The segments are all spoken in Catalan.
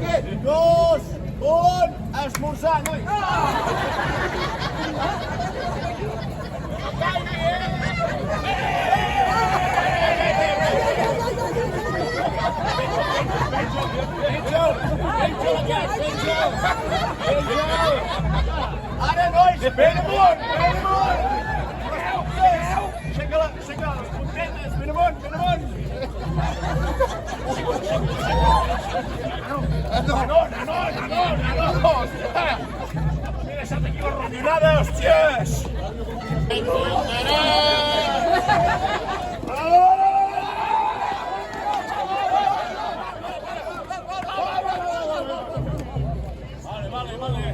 3, 2, 1, esmorzar, noi! Ara, nois, ben amunt, ben amunt! Aixeca les puntetes, ben amunt, ben amunt! No! M'he deixat aquí la ronyonada, hòsties! Vale.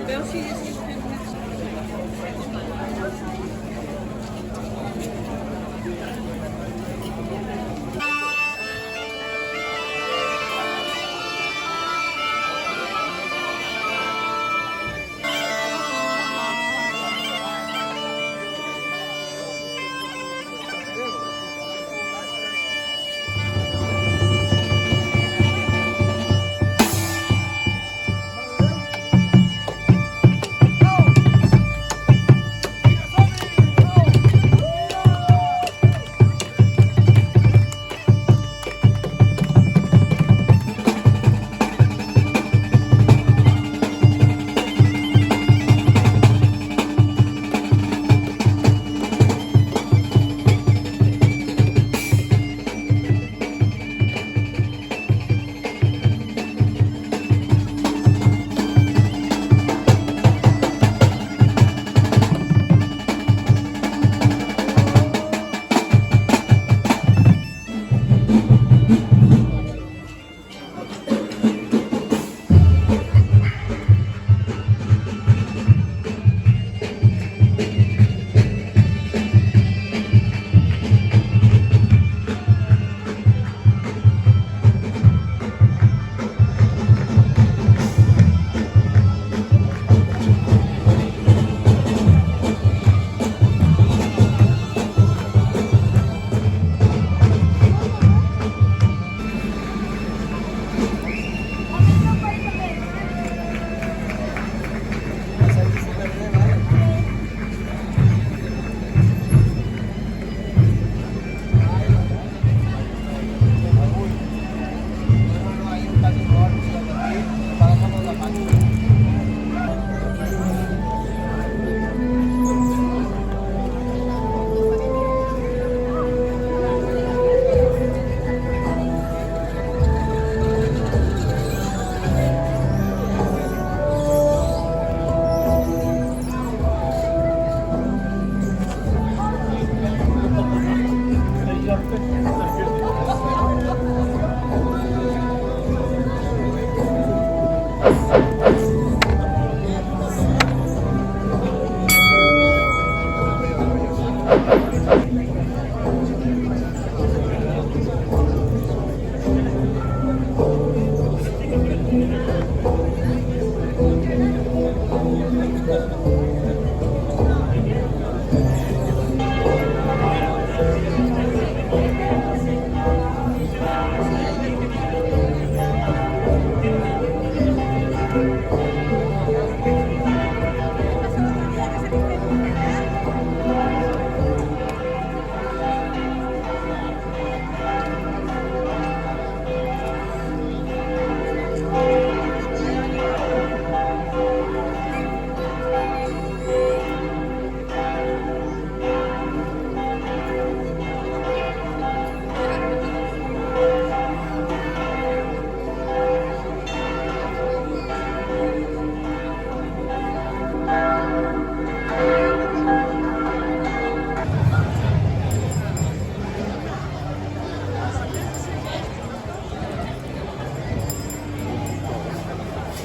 Tranquil.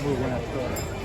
Muy buen actor.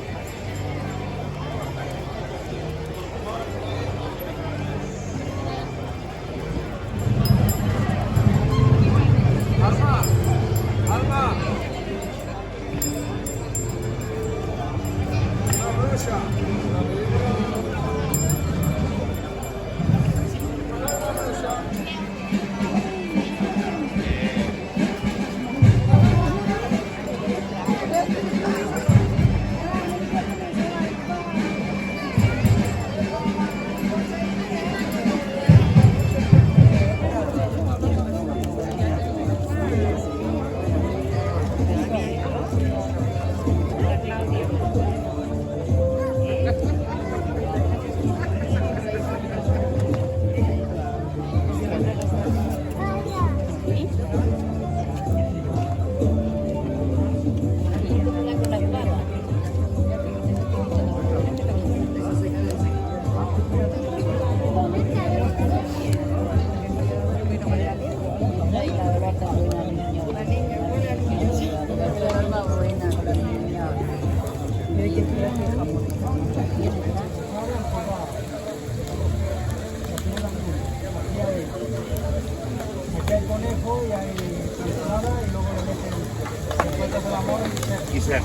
I cert.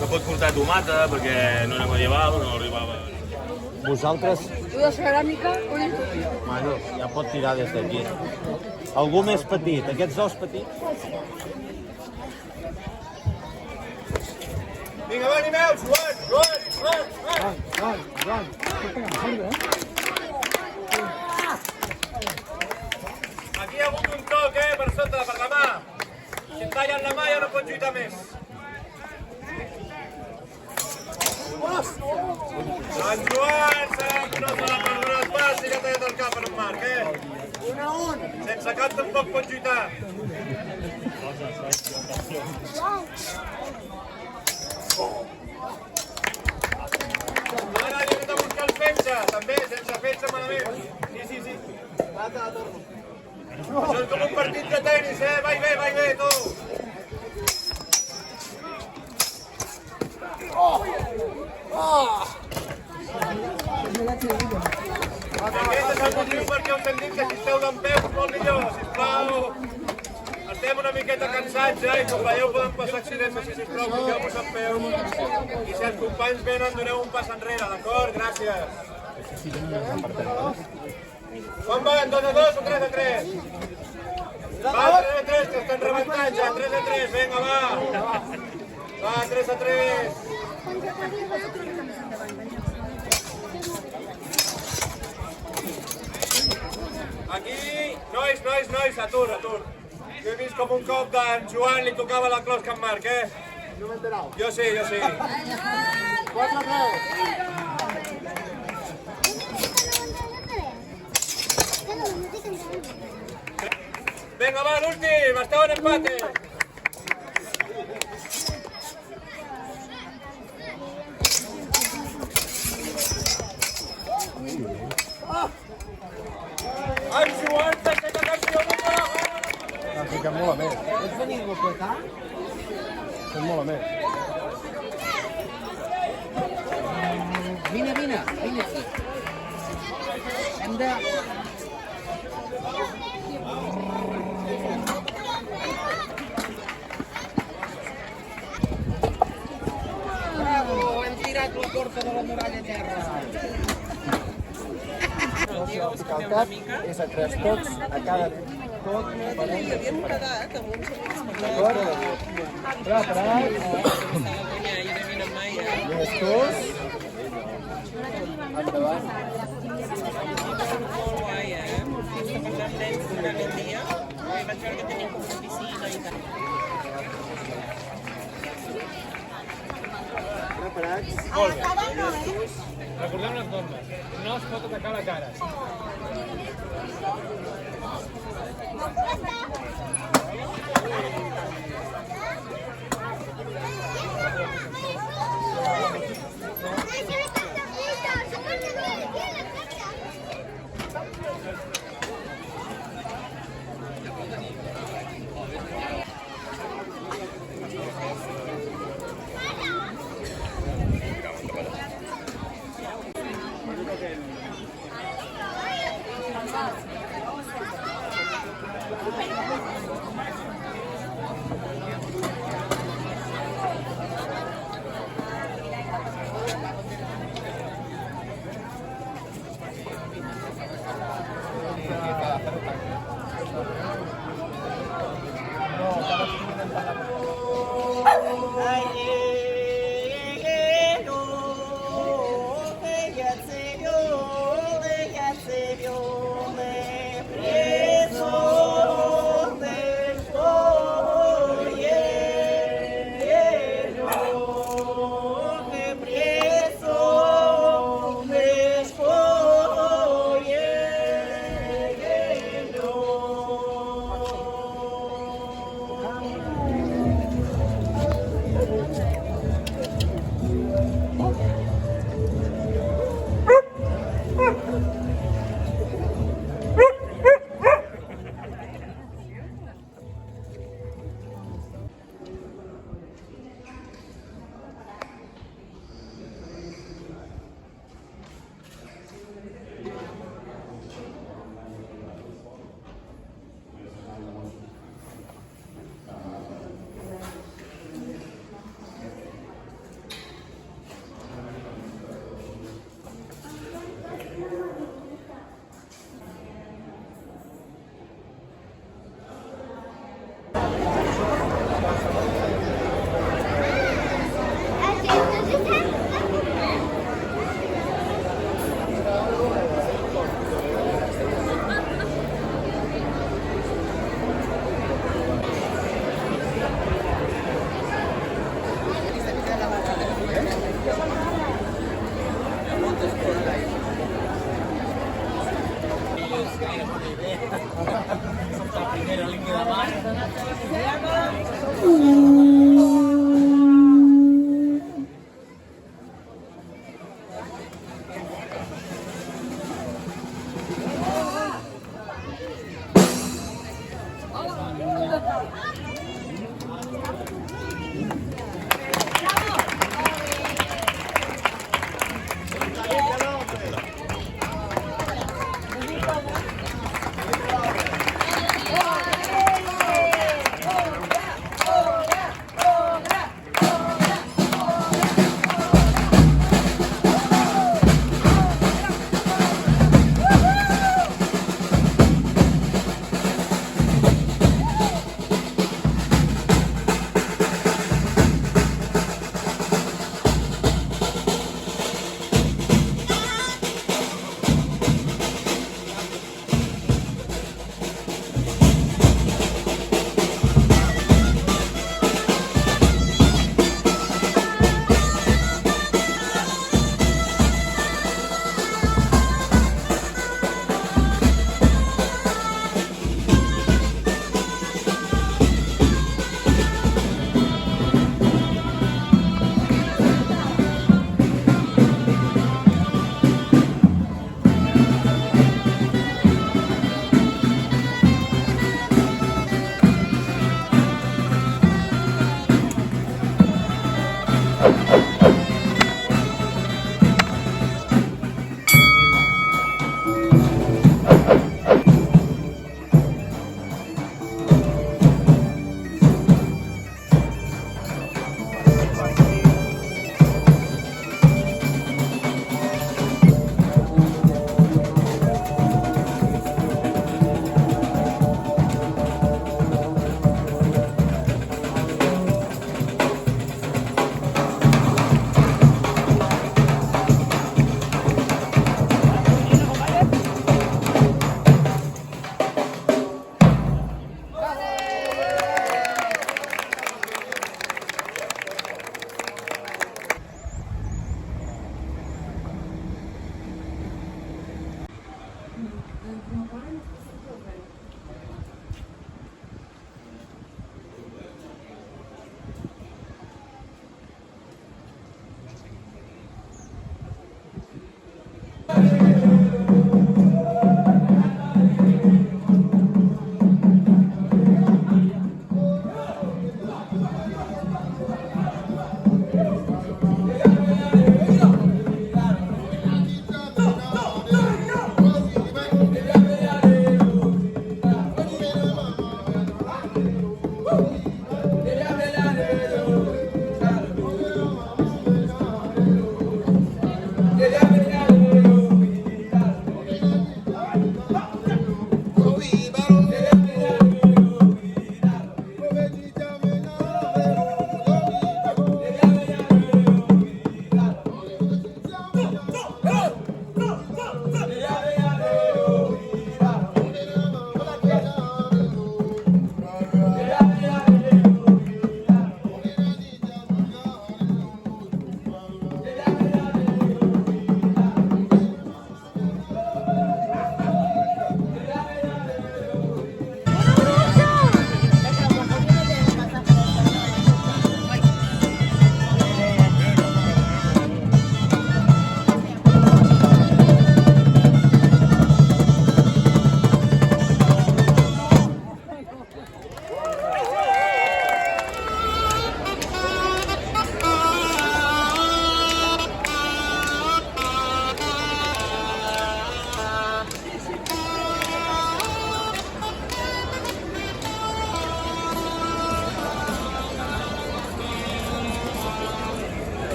No pot portar tomata perquè no era medieval, no arribava... Vosaltres, Tu de ceràmica, bueno, ja pot tirar des d'aquí. Algú més petit, aquests dos petits? Vinga, va, animeu, Joan! Aquí hi ha hagut un toc, per sota, per la mà. Si et tallen la mà ja no pots lluitar més. En Joan no se l'ha perdonat pas i ja t'ha dit el cap en un marc, Sense cap tampoc pots lluitar. Ara li hem de buscar el fetge, també, sense fetge malament. Sí. Això és com un partit de tenis, Vai bé, tu. Aquest és el motiu perquè us hem dit que si esteu d'en peus molt millor, sisplau. Estem una miqueta cansats, i com veieu poden passar accidents, així sisplau, fiqueu-vos en peu. I si els companys venen, doneu un pas enrere, d'acord? Gràcies. Com van? 2 a 2 o 3 a 3? Va, 3 a 3, que estan rebentant ja. 3 a 3, vinga, va. Va, 3 a 3. Aquí, nois, atur. Jo he vist com un cop d'en Joan li tocava la closca en Marc, No m'he enterat. Jo sí. 4 a 3. Vinga, va, l'últim, esteu en empate. En Joan s'aixeca campió mundial. N'ha ficat molt a més. Ets venir a boquetar? Fem molt a més. vine aquí. Hem de... Bravo, hem tirat la porta de la muralla a terra. El cap és a 3 tocs, a cada tot. Havíem quedat amb uns amics D'acord? Preparats? Més tots. Endavant. molt guai, parlant nens durant el dia. Vaig veure que tenim com una piscina i tal. Preparats? Recordem les normes. No es pot atacar la cara.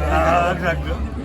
Ah, exacte.